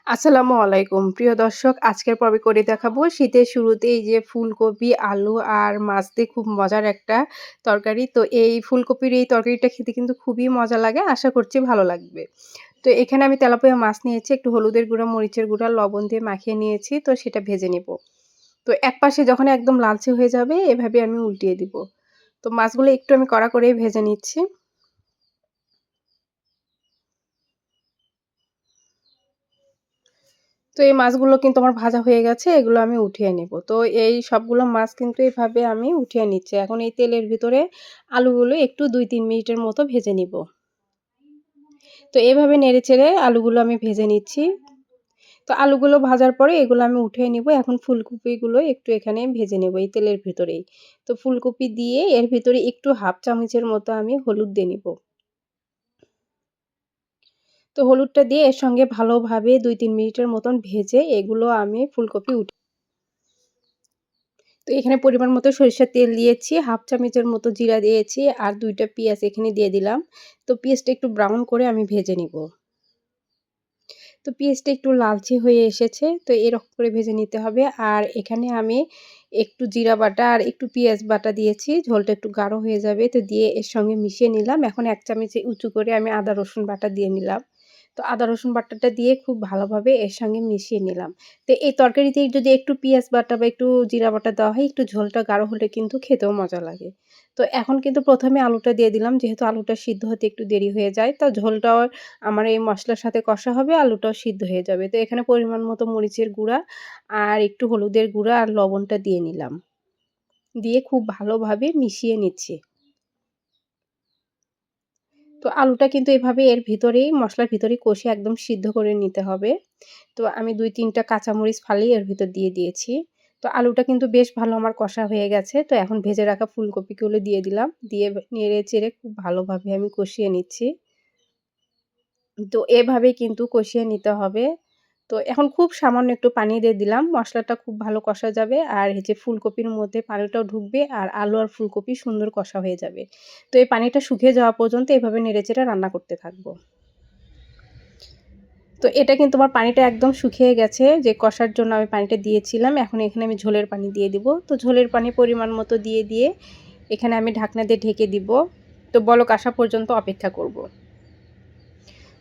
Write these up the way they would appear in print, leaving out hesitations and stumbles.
আসসালামু আলাইকুম। প্রিয় দর্শক, আজকের পর্বে করে দেখাবো শীতের শুরুতেই যে ফুলকপি, আলু আর মাছ দিয়ে খুব মজার একটা তরকারি। তো এই ফুলকপির এই তরকারিটা খেতে কিন্তু খুবই মজা লাগে। আশা করছি ভালো লাগবে। তো এখানে আমি তেলাপিয়া মাছ নিয়েছি, একটু হলুদের গুঁড়া, মরিচের গুঁড়া, লবণ দিয়ে মাখিয়ে নিয়েছি। তো সেটা ভেজে নিব। তো এক পাশে যখন একদম লালচে হয়ে যাবে এভাবে আমি উল্টিয়ে দিব। তো মাছগুলো একটু আমি কড়া করেই ভেজে নিচ্ছি। তো এই মাছগুলো কিন্তু আমার ভাজা হয়ে গেছে। এগুলো আমি উঠিয়ে নিব। তো এই সবগুলো মাছ কিন্তু এভাবে আমি উঠিয়ে নিচ্ছি। এখন এই তেলের ভিতরে আলুগুলো একটু ২-৩ মিনিটের মতো ভেজে নিব। তো এভাবে নেড়েচেড়ে আলুগুলো আমি ভেজে নিচ্ছি। তো আলুগুলো ভাজার পরে এগুলো আমি উঠিয়ে নিব। এখন ফুলকপিগুলো একটু এখানে ভেজে নেব এই তেলের ভিতরেই। তো ফুলকপি দিয়ে এর ভিতরে একটু ১/২ চামচের মতো আমি হলুদ দিয়ে নিব। তো হলুদটা দিয়ে এর সঙ্গে ভালোভাবে ২-৩ মিনিটের মতন ভেজে এগুলো আমি ফুলকপি তো এখানে পরিমাণ মতো সরিষার তেল দিয়েছি, 1/2 চামচের মতো জিরা দিয়েছি আর ২ টা পেঁয়াজ এখানে দিয়ে দিলাম। তো পেঁয়াজটা একটু ব্রাউন করে আমি ভেজে নিব। তো পেঁয়াজটা একটু লালচে হয়ে এসেছে। তো এরকম করে ভেজে নিতে হবে। আর এখানে আমি একটু জিরা বাটা আর একটু পেঁয়াজ বাটা দিয়েছি। ঝোলটা একটু গাঢ় হয়ে যাবে। তো দিয়ে এর সঙ্গে মিশিয়ে নিলাম। এখন ১ চামচে উঁচু করে আমি আদা রসুন বাটা দিয়ে নিলাম। তো আদা রসুন বাটাটা দিয়ে খুব ভালোভাবে এর সঙ্গে মিশিয়ে নিলাম। তো এই তরকারিতে যদি একটু পেঁয়াজ বাটা বা একটু জিরা বাটা দেওয়া হয়, একটু ঝোলটা গাঢ় হলে কিন্তু খেতেও মজা লাগে। তো এখন কিন্তু ১ম এ আলুটা দিয়ে দিলাম। যেহেতু আলুটা সিদ্ধ হতে একটু দেরি হয়ে যায়। তো ঝোলটাও আমার এই মসলার সাথে কষা হবে, আলুটাও সিদ্ধ হয়ে যাবে। তো এখানে পরিমাণ মতো মরিচের গুঁড়া আর একটু হলুদের গুঁড়া আর লবণটা দিয়ে নিলাম। দিয়ে খুব ভালোভাবে মিশিয়ে নিচ্ছি। তো আলুটা কিন্তু এভাবে এর ভিতরেই মসলার ভিতরেই কষে একদম সিদ্ধ করে নিতে হবে। তো আমি ২-৩ টা কাঁচামরিচ ফালিয়ে এর ভিতর দিয়ে দিয়েছি। তো আলুটা কিন্তু বেশ ভালো আমার কষা হয়ে গেছে। তো এখন ভেজে রাখা ফুলকপিগুলো দিয়ে দিলাম। দিয়ে নেড়ে-চেড়ে খুব ভালোভাবে আমি কষিয়ে নিচ্ছি। তো এভাবেই কিন্তু কষিয়ে নিতে হবে। তো এখন খুব সামান্য একটু পানি দিয়ে দিলাম। মসলাটা খুব ভালো কষা যাবে। আর এই যে ফুলকপির মধ্যে পানিটাও ঢুকবে আর আলু আর ফুলকপি সুন্দর কষা হয়ে যাবে। তো এই পানিটা শুকিয়ে যাওয়া পর্যন্ত এভাবে নেড়েচেড়ে রান্না করতে থাকবো। তো এটা কিন্তু আমার পানিটা একদম শুকিয়ে গেছে, যে কষার জন্য আমি পানিটা দিয়েছিলাম। এখন এখানে আমি ঝোলের পানি দিয়ে দিব। তো ঝোলের পানি পরিমাণ মতো দিয়ে এখানে আমি ঢাকনা দিয়ে ঢেকে দিব। তো বলক আসা পর্যন্ত অপেক্ষা করব।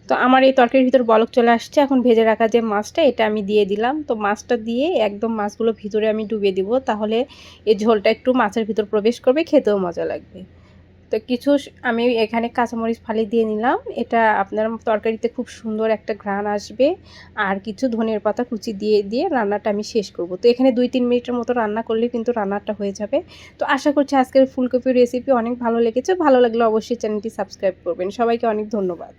তো আমার এই তরকারির ভিতর বলক চলে আসছে। এখন ভেজে রাখা যে মাছটা এটা আমি দিয়ে দিলাম। তো মাছটা দিয়ে একদম মাছগুলো ভিতরে আমি ডুবিয়ে দিব। তাহলে এই ঝোলটা একটু মাছের ভিতর প্রবেশ করবে, খেতেও মজা লাগবে। তো কিছু আমি এখানে কাঁচামরিচ ফালি দিয়ে নিলাম। এটা আপনার তরকারিতে খুব সুন্দর একটা ঘ্রাণ আসবে। আর কিছু ধনিয়ার পাতা কুচি দিয়ে রান্নাটা আমি শেষ করব। তো এখানে ২-৩ মিনিটের মতো রান্না করলে কিন্তু রান্নাটা হয়ে যাবে। তো আশা করছি আজকের ফুলকপির রেসিপি অনেক ভালো লেগেছে। ভালো লাগলে অবশ্যই চ্যানেলটি সাবস্ক্রাইব করবেন। সবাইকে অনেক ধন্যবাদ।